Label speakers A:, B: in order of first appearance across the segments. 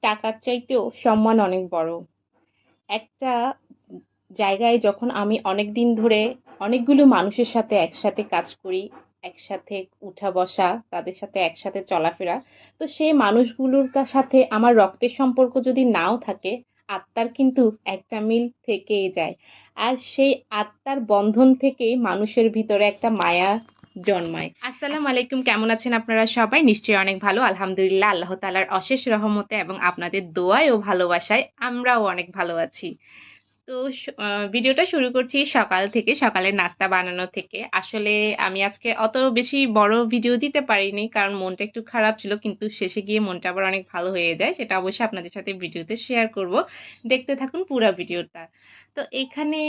A: টাকার চাইতেও সম্মান অনেক বড়। একটা জায়গায় যখন আমি অনেকদিন ধরে অনেকগুলো মানুষের সাথে একসাথে কাজ করি, একসাথে উঠা বসা, তাদের সাথে একসাথে চলাফেরা, তো সেই মানুষগুলোর সাথে আমার রক্তের সম্পর্ক যদি নাও থাকে, আত্মার কিন্তু একটা মিল থেকেই যায়। আর সেই আত্মার বন্ধন থেকেই মানুষের ভিতরে একটা মায়া জন্মায়। আসসালামু আলাইকুম, কেমন আছেন আপনারা সবাই? নিশ্চয়ই অনেক ভালো, আলহামদুলিল্লাহ। আল্লাহ তাআলার অশেষ রহমতে এবং আপনাদের দোয়ায় ও ভালোবাসায় আমরাও অনেক ভালো আছি। তো ভিডিওটা শুরু করছি সকাল থেকে, সকালের নাস্তা বানানো থেকে। আসলে আমি আজকে অত বেশি বড় ভিডিও দিতে পারিনি, কারণ মনটা একটু খারাপ ছিল। কিন্তু শেষে গিয়ে মনটা আবার অনেক ভালো হয়ে যায়। সেটা অবশ্যই আপনাদের সাথে ভিডিওতে শেয়ার করব। দেখতে থাকুন পুরা ভিডিওটা। তো এখানে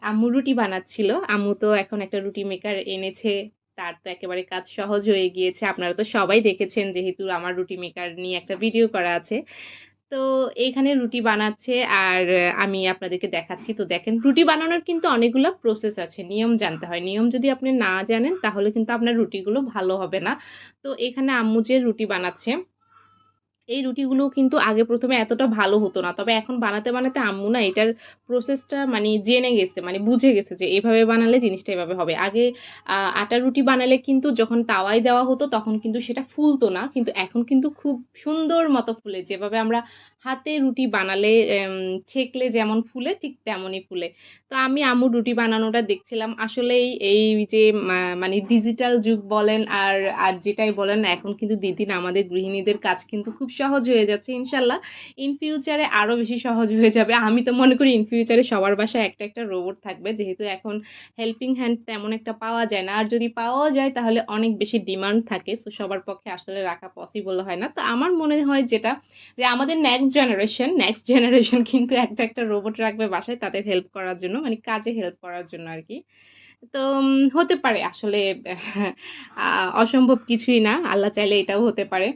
A: আম্মু রুটি বানাচ্ছিল। আম্মু তো এখন একটা রুটি মেকার এনেছে। তার তো একেবারে কাজ সহজ হয়ে গিয়েছে। আপনারা তো সবাই দেখেছেন, যেহেতু আমার রুটি মেকার নিয়ে একটা ভিডিও করা আছে। তো এইখানে রুটি বানাচ্ছে আর আমি আপনাদেরকে দেখাচ্ছি। তো দেখেন, রুটি বানানোর কিন্তু অনেকগুলা প্রসেস আছে, নিয়ম জানতে হয়। নিয়ম যদি আপনি না জানেন তাহলে কিন্তু আপনার রুটিগুলো ভালো হবে না। তো এখানে আম্মু যে রুটি বানাচ্ছে, এই রুটিগুলো কিন্তু আগে প্রথমে এতটা ভালো হতো না। তবে এখন বানাতে, বানাতে আম্মু না এটার প্রসেসটা মানে জেনে গেছে, মানে বুঝে গেছে যে এভাবে বানালে জিনিসটা এভাবে হবে। আগে আটার রুটি বানালে কিন্তু যখন তাওয়ায় দেওয়া হতো তখন কিন্তু সেটা ফুলতো না। কিন্তু এখন কিন্তু খুব সুন্দর মতো ফুলে। যেভাবে আমরা হাতে রুটি বানালে ছেঁকলে যেমন ফুলে ঠিক তেমনই ফুলে। তো আমি আম্মুর রুটি বানানোটা দেখছিলাম। আসলেই এই যে মানে ডিজিটাল যুগ বলেন আর আর যেটাই বলেন, এখন কিন্তু দিন দিন আমাদের গৃহিণীদের কাজ কিন্তু খুব সহজ হয়ে যাচ্ছে। ইনশাল্লাহ ইন ফিউচারে আরো বেশি সহজ হয়ে যাবে। আমি তো মনে করি ইন ফিউচারে সবার বাসায় একটা একটা রোবট থাকবে, যেহেতু এখন হেল্পিং হ্যান্ড তেমন একটা পাওয়া যায় না। আর যদি পাওয়াও যায় তাহলে অনেক বেশি ডিমান্ড থাকে, তো সবার পক্ষে আসলে রাখা পসিবল হয় না। তো আমার মনে হয় যেটা, যে আমাদের নেক্সট জেনারেশন কিন্তু একটা একটা রোবট রাখবে বাসায় তাদের হেল্প করার জন্য, মানে কাজে হেল্প করার জন্য আর কি। তো হতে পারে আসলে অসম্ভব কিছুই না, আল্লাহ চাইলে এটাও হতে পারে।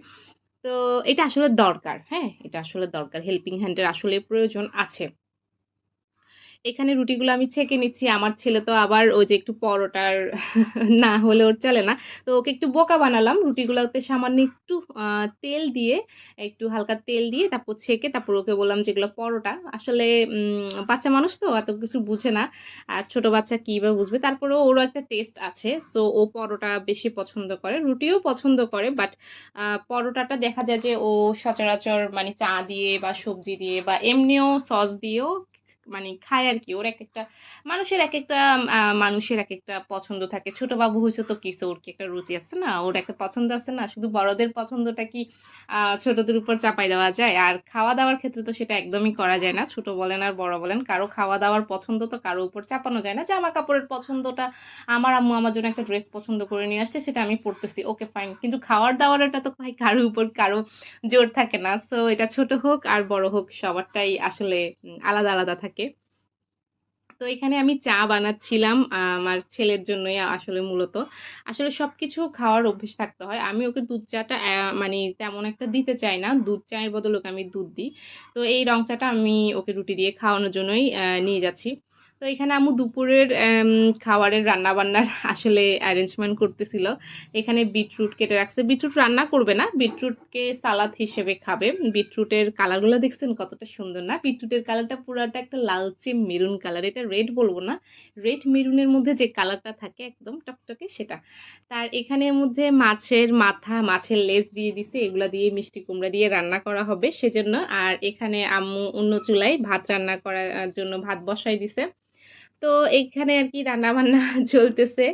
A: তো এটা আসলে দরকার, হ্যাঁ, এটা আসলে দরকার, হেল্পিং হ্যান্ডের আসলে প্রয়োজন আছে। এখানে রুটিগুলো আমি ছেঁকে নিচ্ছি। আমার ছেলে তো আবার ওই যে একটু পরোটার না হলে ওর চলে না। তো ওকে একটু বোকা বানালাম। রুটিগুলোতে সামান্য একটু তেল দিয়ে, একটু হালকা তেল দিয়ে তারপর ছেঁকে তারপর ওকে বললাম যে এগুলো পরোটা। আসলে বাচ্চা মানুষ তো এত কিছু বুঝে না। আর ছোট বাচ্চা কি বা বুঝবে? তারপরেও ওরও একটা টেস্ট আছে। সো ও পরোটা বেশি পছন্দ করে। রুটিও পছন্দ করে, বাট পরোটাটা দেখা যায় যে ও সচরাচর মানে চা দিয়ে বা সবজি দিয়ে বা এমনিও সস দিয়েও মানে খায় আর কি। ওর এক একটা মানুষের এক একটা মানুষের এক একটা পছন্দ থাকে। ছোট বাবু হয়েছে তো কিছু, ওর কি একটা রুচি আছে না, ওর একটা পছন্দ আছে না। শুধু বড়দের পছন্দটা কি ছোটদের উপর চাপাই দেওয়া যায়? আর খাওয়া দাওয়ার ক্ষেত্রে তো সেটা একদমই করা যায় না। ছোট বলেন আর বড় বলেন, কারো খাওয়া দাওয়ার পছন্দ তো কারো উপর চাপানো যায় না। জামা কাপড়ের পছন্দটা, আমার আম্মু আমার জন্য একটা ড্রেস পছন্দ করে নিয়ে আসছে, সেটা আমি পরতেছি, ওকে ফাইন। কিন্তু খাওয়ার দাওয়ারটা তো ভাই কারো উপর কারো জোর থাকে না। তো এটা ছোট হোক আর বড় হোক সবারটাই আসলে আলাদা আলাদা থাকে। তো এখানে আমি চা বানাচ্ছিলাম আমার ছেলের জন্যই আসলে মূলত। আসলে সবকিছু খাওয়ার অভ্যেস থাকতে হয়। আমি ওকে দুধ চাটা মানে তেমন একটা দিতে চাই না। দুধ চায়ের বদলে ওকে আমি দুধ দিই। তো এই রং চাটা আমি ওকে রুটি দিয়ে খাওয়ানোর জন্যই নিয়ে যাচ্ছি। তো এখানে আম্মু দুপুরের খাবারের রান্না বান্নার আসলে অ্যারেঞ্জমেন্ট করতেছিল। এখানে বিটরুট কেটে রাখছে। বিটরুট রান্না করবে না, বিটরুটকে সালাদ হিসেবে খাবে। বিটরুটের কালারগুলো দেখছেন কতটা সুন্দর না? বিটরুটের কালারটা পুরাটা একটা লালচে মেরুন কালার। এটা রেড বলবো না, রেড মেরুনের মধ্যে যে কালারটা থাকে একদম টকটকে সেটা। তার এখানের মধ্যে মাছের মাথা, মাছের লেজ দিয়ে দিছে, এগুলা দিয়ে মিষ্টি কুমড়া দিয়ে রান্না করা হবে সেজন্য। আর এখানে আম্মু অন্য চুলায় ভাত রান্না করার জন্য ভাত বসাই দিছে। তো এইখানে আর কি রান্না বান্না চলতেছে।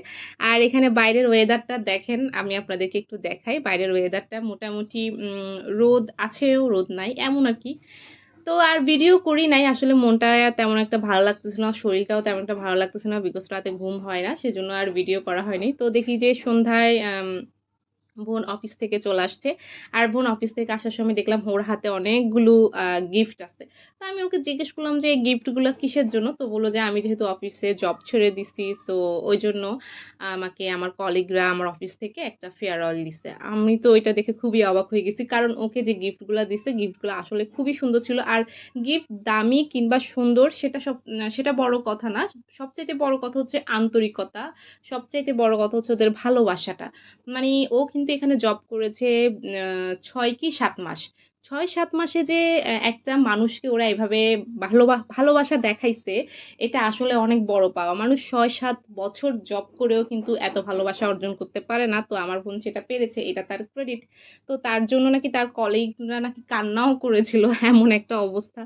A: আর এখানে বাইরের ওয়েদারটা দেখেন, আমি আপনাদেরকে একটু দেখাই। বাইরের ওয়েদারটা মোটামুটি রোদ আছেও রোদ নাই এমন আর কি। তো আর ভিডিও করি নাই, আসলে মনটা তেমন একটা ভালো লাগতেছিল না, শরীরটাও তেমন একটা ভালো লাগতেছে না, বিকজ রাতে ঘুম হয় না, সেজন্য আর ভিডিও করা হয়নি। তো দেখি যে সন্ধ্যায় বোন অফিস থেকে চলে আসছে। আর বোন অফিস থেকে আসার সময় দেখলাম ওর হাতে অনেকগুলো গিফট আছে। তো আমি ওকে জিজ্ঞেস করলাম যে গিফটগুলো কিসের জন্য? তো বললো যে আমি যেহেতু অফিসে জব ছেড়ে দিছি, সো ওই জন্য আমাকে আমার কলিগরা আমার অফিস থেকে একটা ফেয়ারওয়েল দিছে। আমি তো এটা দেখে খুবই অবাক হয়ে গেছি, কারণ ওকে যে গিফটগুলো দিছে গিফটগুলো আসলে খুবই সুন্দর ছিল। আর গিফট দামি কিংবা সুন্দর সেটা বড় কথা না। সবচাইতে বড় কথা হচ্ছে আন্তরিকতা, সবচাইতে বড় কথা হচ্ছে ওদের ভালোবাসাটা। মানে ও কিন্তু এখানে জব করেছে ৬ কি ৭ মাস। ৬-৭ মাসে যে একটা মানুষকে ওরা এভাবে ভালোবাসা দেখাইছে, এটা আসলে অনেক বড় পাওয়া। মানুষ ৬-৭ বছর জব করেও কিন্তু এত ভালোবাসা অর্জন করতে পারে না। তো আমার বোন সেটা পেরেছে, এটা তার ক্রেডিট। তো তার জন্য নাকি তার কলিগরা নাকি কান্নাও করেছিল, এমন একটা অবস্থা।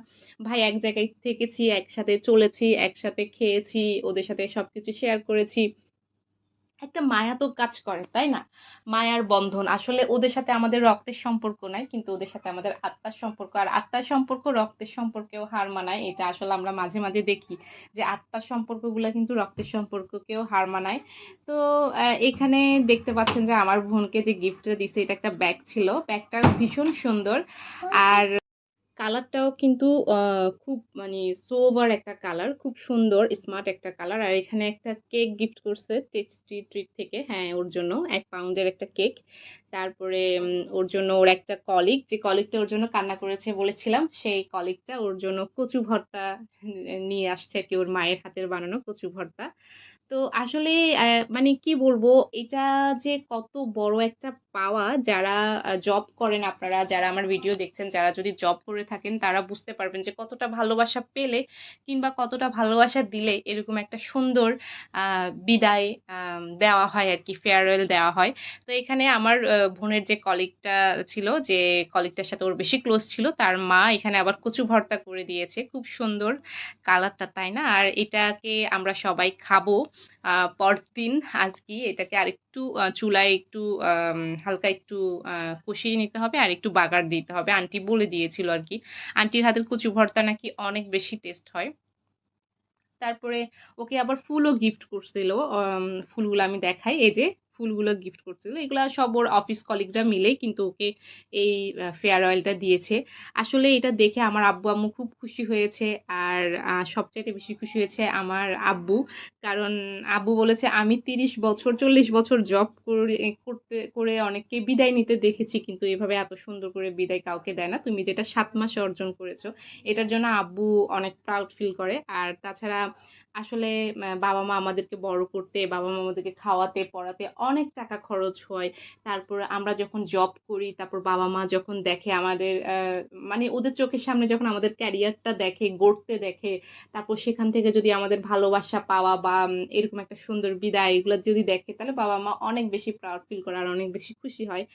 A: ভাই এক জায়গায় থেকেছি, একসাথে চলেছি, একসাথে খেয়েছি, ওদের সাথে সবকিছু শেয়ার করেছি। একটা মায়া তো কাজ করে, তাই না? মায়ার বন্ধন। আসলে ওদের সাথে আমাদের রক্তের সম্পর্ক নাই, কিন্তু ওদের সাথে আমাদের আত্মার সম্পর্ক। আর আত্মার সম্পর্ক রক্তের সম্পর্কেও হার মানায়। এটা আসলে আমরা মাঝে, মাঝে দেখি যে আত্মার সম্পর্কগুলা কিন্তু রক্তের সম্পর্ককেও হার মানায়। তো এখানে দেখতে পাচ্ছেন যে আমার বোনকে যে গিফটটা দিছে, এটা একটা ব্যাগ ছিল। ব্যাগটা ভীষণ সুন্দর। আর কালারটাও কিন্তু খুব মানে সোবার একটা কালার, খুব সুন্দর স্মার্ট একটা কালার। আর এখানে একটা কেক গিফট করছে টেস্টি ট্রিট থেকে, হ্যাঁ ওর জন্য 1 পাউন্ডের একটা কেক। তারপরে ওর জন্য ওর একটা কলিগ, যে কলিগটা ওর জন্য কান্না করেছে বলেছিলাম, সেই কলিগটা ওর জন্য কচু ভর্তা নিয়ে আসছে আর কি, ওর মায়ের হাতের বানানো কচু ভর্তা। তো আসলে মানে কি বলবো, এটা যে কত বড় একটা পাওয়া। যারা জব করেন, আপনারা যারা আমার ভিডিও দেখছেন, যারা যদি জব করে থাকেন, তারা বুঝতে পারবেন যে কতটা ভালোবাসা পেলে কিংবা কতটা ভালোবাসা দিলে এরকম একটা সুন্দর বিদায় দেওয়া হয় আর কি, ফেয়ারওয়েল দেওয়া হয়। তো এখানে আমার বোনের যে কলিগটা ছিল, যে কলিগটার সাথে ওর বেশি ক্লোজ ছিল, তার মা এখানে আবার কচু ভর্তা করে দিয়েছে। খুব সুন্দর কালারটা, তাই না? আর এটাকে আমরা সবাই খাবো পরদিন। আজকে এটাকে আরেকটু চুলায় একটু হালকা একটু কষিয়ে নিতে হবে, আর একটু বাগার দিতে হবে। আন্টি বলে দিয়েছিল আর কি। আন্টির হাতের কচু ভর্তা নাকি অনেক বেশি টেস্ট হয়। তারপরে ওকে আবার ফুলও গিফট করছিল। ফুলগুলো আমি দেখাই, এই যে ফুলগুলো গিফট করছিল। এগুলা সব ওর অফিস কলিগরা মিলেই কিন্তু ওকে এই ফেয়ারওয়েলটা দিয়েছে। আসলে এটা দেখে আমার আব্বু আম্মু খুব খুশি হয়েছে। আর সবচাইতে বেশি খুশি হয়েছে আমার আব্বু। কারণ আব্বু বলেছে, আমি ৩০ বছর ৪০ বছর জব করে অনেককে বিদায় নিতে দেখেছি, কিন্তু এভাবে এত সুন্দর করে বিদায় কাউকে দেয় না। তুমি যেটা ৭ মাসে অর্জন করেছো, এটার জন্য আব্বু অনেক প্রাউড ফিল করে। আর তাছাড়া আসলে বাবা-মা আমাদেরকে বড় করতে, বাবা-মা আমাদেরকে খাওয়াতে, পড়াতে অনেক টাকা খরচ হয়। তারপর আমরা যখন জব করি, তারপর বাবা-মা যখন দেখে আমাদের মানে ওদের চোখের সামনে যখন আমাদের ক্যারিয়ারটা দেখে, গড়তে দেখে, তারপর সেখান থেকে যদি আমাদের ভালোবাসা পাওয়া বা এরকম একটা সুন্দর বিদায় এগুলো যদি দেখে, তাহলে বাবা-মা অনেক বেশি প্রাউড ফিল করে আর অনেক বেশি খুশি হয়।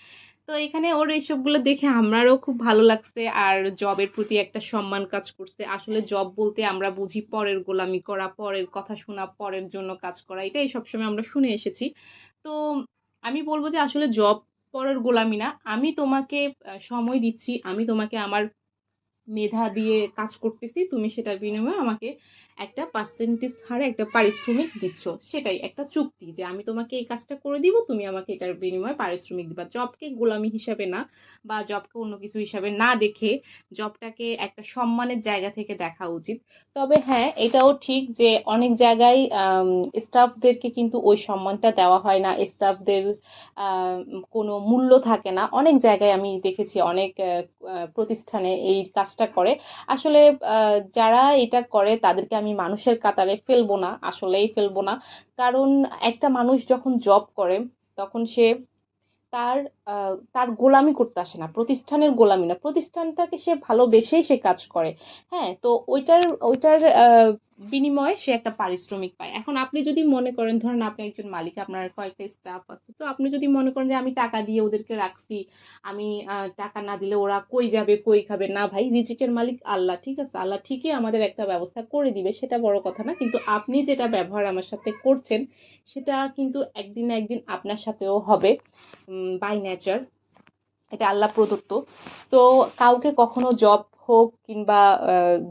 A: তো এখানে ওর এইসবগুলো দেখে আমারও খুব ভালো লাগছে। আর জবের প্রতি একটা সম্মান কাজ করছে। আসলে জব বলতে আমরা বুঝি পরের গোলামি করা, পরের কথা শোনা, পরের জন্য কাজ করা, এটাই সবসময় আমরা শুনে এসেছি। তো আমি বলবো যে আসলে জব পরের গোলামি না। আমি তোমাকে সময় দিচ্ছি, আমি তোমাকে আমার মেধা দিয়ে কাজ করতেছি, তুমি সেটার বিনিময়ে আমাকে একটা পার্সেন্টেজ হারে একটা পারিশ্রমিক দিচ্ছ। সেটাই একটা চুক্তি, যে আমি তোমাকে এই কাজটা করে দিব, তুমি আমাকে এটার বিনিময়ে পারিশ্রমিক দিবা। জবকে গোলামি হিসাবে না, বা জবকে অন্য কিছু হিসাবে না দেখে জবটাকে একটা সম্মানের জায়গা থেকে দেখা উচিত। তবে হ্যাঁ, এটাও ঠিক যে অনেক জায়গায় স্টাফদেরকে কিন্তু ওই সম্মানটা দেওয়া হয় না, স্টাফদের কোনো মূল্য থাকে না। অনেক জায়গায় আমি দেখেছি, অনেক প্রতিষ্ঠানে এই কাজটা করে। আসলে যারা এটা করে তাদেরকে আমি মানুষের কাতারে ফেলবো না, আসলেই ফেলবো না। কারণ একটা মানুষ যখন জব করে, তখন সে তার গোলামি করতে আসে না, প্রতিষ্ঠানের গোলামি না, প্রতিষ্ঠানটাকে সে ভালোবেসেই সে কাজ করে। হ্যাঁ, তো ওইটার বিনিময়ে সে একটা পারিশ্রমিক পায়। এখন আপনি যদি মনে করেন, ধরেন আপনি একজন মালিক, আপনার কয়েকটা স্টাফ আছে, তো আপনি যদি মনে করেন যে আমি টাকা দিয়ে ওদেরকে রাখছি, আমি টাকা না দিলে ওরা কই যাবে কই খাবে, না ভাই, রিজিকের মালিক আল্লাহ, ঠিক আছে? আল্লাহ ঠিকই আমাদের একটা ব্যবস্থা করে দিবে, সেটা বড় কথা না। কিন্তু আপনি যেটা ব্যবহার আমার সাথে করছেন, সেটা কিন্তু একদিন না একদিন আপনার সাথেও হবে, বাই নেচার। এটা আল্লাহ প্রদত্ত। তো কাউকে কখনো জব হোক কিংবা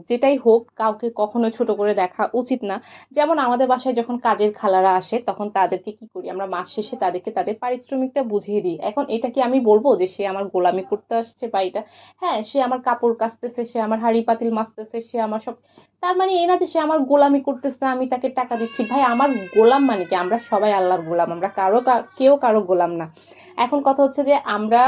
A: যেটাই হোক, কাউকে কখনো ছোট করে দেখা উচিত না। যেমন আমাদের বাসায় যখন কাজের খালারা আসে, তখন তাদেরকে কি করি আমরা, মাস শেষে তাদেরকে তাদের পারিশ্রমিকটা বুঝিয়ে দিই। এখন এটা কি আমি বলবো যে সে আমার গোলামি করতে আসছে বা এটা? হ্যাঁ, সে আমার কাপড় কাচতেছে, সে আমার হাঁড়ি পাতিল মাজতেছে, সে আমার সব, তার মানে এই না যে সে আমার গোলামি করতেছে, আমি তাকে টাকা দিচ্ছি। ভাই, আমার গোলাম মানে কি? আমরা সবাই আল্লাহর গোলাম, আমরা কেউ কারো গোলাম না। এখন কথা হচ্ছে যে আমরা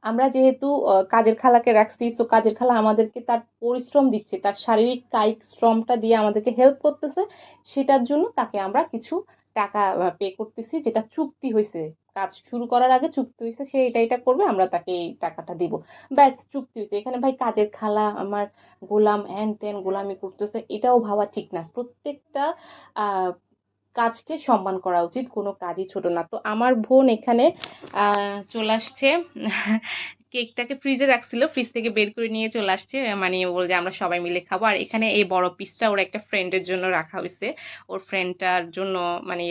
A: আমরা যেহেতু কাজের খালাকে রাখছি, তো কাজের খালা আমাদেরকে তার পরিশ্রম দিচ্ছে, তার শারীরিক কায়িক শ্রমটা দিয়ে আমাদেরকে হেল্প করতেছে। সেটার জন্য তাকে আমরা কিছু টাকা পে করতেছি, যেটা চুক্তি হয়েছে কাজ শুরু করার আগে চুক্তি হয়েছে সে এটা করবে, আমরা তাকে এই টাকাটা দিব, ব্যাস চুক্তি হয়েছে। এখানে ভাই কাজের খালা আমার গোলাম হ্যান ত্যান গোলামি করতেছে, এটাও ভাবা ঠিক না। প্রত্যেকটা আহ কাজকে সম্মান করা উচিত, কোনো কাজই ছোট না। তো আমার বোন এখানে চলে আসছে, কেকটাকে ফ্রিজে রাখছিল, ফ্রিজ থেকে বের করে নিয়ে চলে আসছে, মানে ও বলে যে আমরা সবাই মিলে খাবো। আর এখানে এই বড় পিসটা ওর একটা ফ্রেন্ডের জন্য রাখা হয়েছে, ওর ফ্রেন্ডটার জন্য, মানে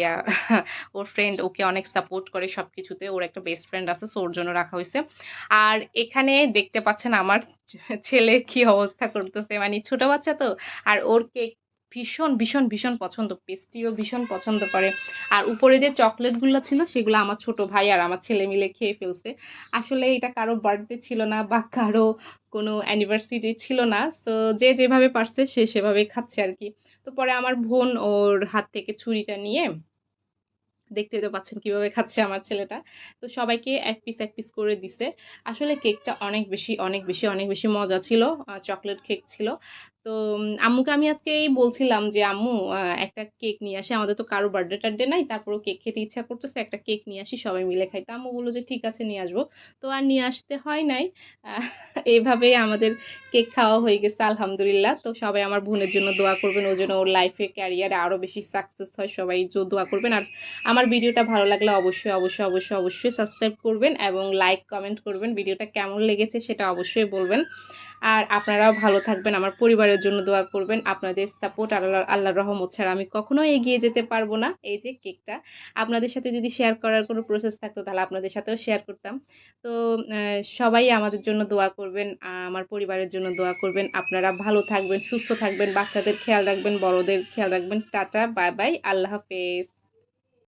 A: ওর ফ্রেন্ড ওকে অনেক সাপোর্ট করে সবকিছুতে, ওর একটা বেস্ট ফ্রেন্ড আছে, সো ওর জন্য রাখা হয়েছে। আর এখানে দেখতে পাচ্ছেন আমার ছেলে কি অবস্থা করতেছে, মানে ছোট বাচ্চা তো, আর ওর কেক ভীষণ ভীষণ ভীষণ পছন্দ, পেস্ট্রিও ভীষণ পছন্দ করে। আর উপরে যে চকলেট গুলো ছিল সেগুলো আমার ছোট ভাই আর আমার ছেলে মিলে খেয়ে ফেলছে। আসলে এটা কারো বার্থডে ছিল না বা কারো কোনো অ্যানিভার্সারি ছিল না, তো যে যেভাবে পারছে সে সেভাবে খাচ্ছে আর কি। তো পরে আমার বোন ওর হাত থেকে ছুরিটা নিয়ে, দেখতেই তো পাচ্ছেন কিভাবে খাচ্ছে আমার ছেলেটা, তো সবাইকে এক পিস এক পিস করে দিছে। আসলে কেকটা অনেক বেশি অনেক বেশি অনেক বেশি মজা ছিল, চকলেট কেক ছিল। তো আম্মুকে আমি আজকে এই বলছিলাম যে আম্মু একটা কেক নিয়ে আসি, আমাদের তো কারো বার্থডে টার্থডে নাই, তারপরেও কেক খেতে ইচ্ছা করতেছে, একটা কেক নিয়ে আসি সবাই মিলে খাই। তো আম্মু বললো যে ঠিক আছে নিয়ে আসবো। তো আর নিয়ে আসতে হয় নাই। আহ, এইভাবেই আমাদের কেক খাওয়া হয়ে গেছে আলহামদুলিল্লাহ। তো সবাই আমার বোনের জন্য দোয়া করবেন, ওর জন্য ওর লাইফে ক্যারিয়ারে আরো বেশি সাকসেস হয়, সবাই দোয়া করবেন। আর আমার ভিডিওটা ভালো লাগলে অবশ্যই অবশ্যই অবশ্যই অবশ্যই সাবস্ক্রাইব করবেন এবং লাইক কমেন্ট করবেন, ভিডিওটা কেমন লেগেছে সেটা অবশ্যই বলবেন। আর আপনারাও ভালো থাকবেন, আমার পরিবারের জন্য দোয়া করবেন। আপনাদের সাপোর্ট আর আল্লাহর রহমত ছাড়া আমি কখনোই এগিয়ে যেতে পারবো না। এই যে কেকটা আপনাদের সাথে যদি শেয়ার করার কোনো প্রসেস থাকতো তাহলে আপনাদের সাথেও শেয়ার করতাম। তো সবাই আমাদের জন্য দোয়া করবেন, আমার পরিবারের জন্য দোয়া করবেন। আপনারা ভালো থাকবেন, সুস্থ থাকবেন, বাচ্চাদের খেয়াল রাখবেন, বড়দের খেয়াল রাখবেন। টাটা, বাই বাই, আল্লাহ হাফেজ।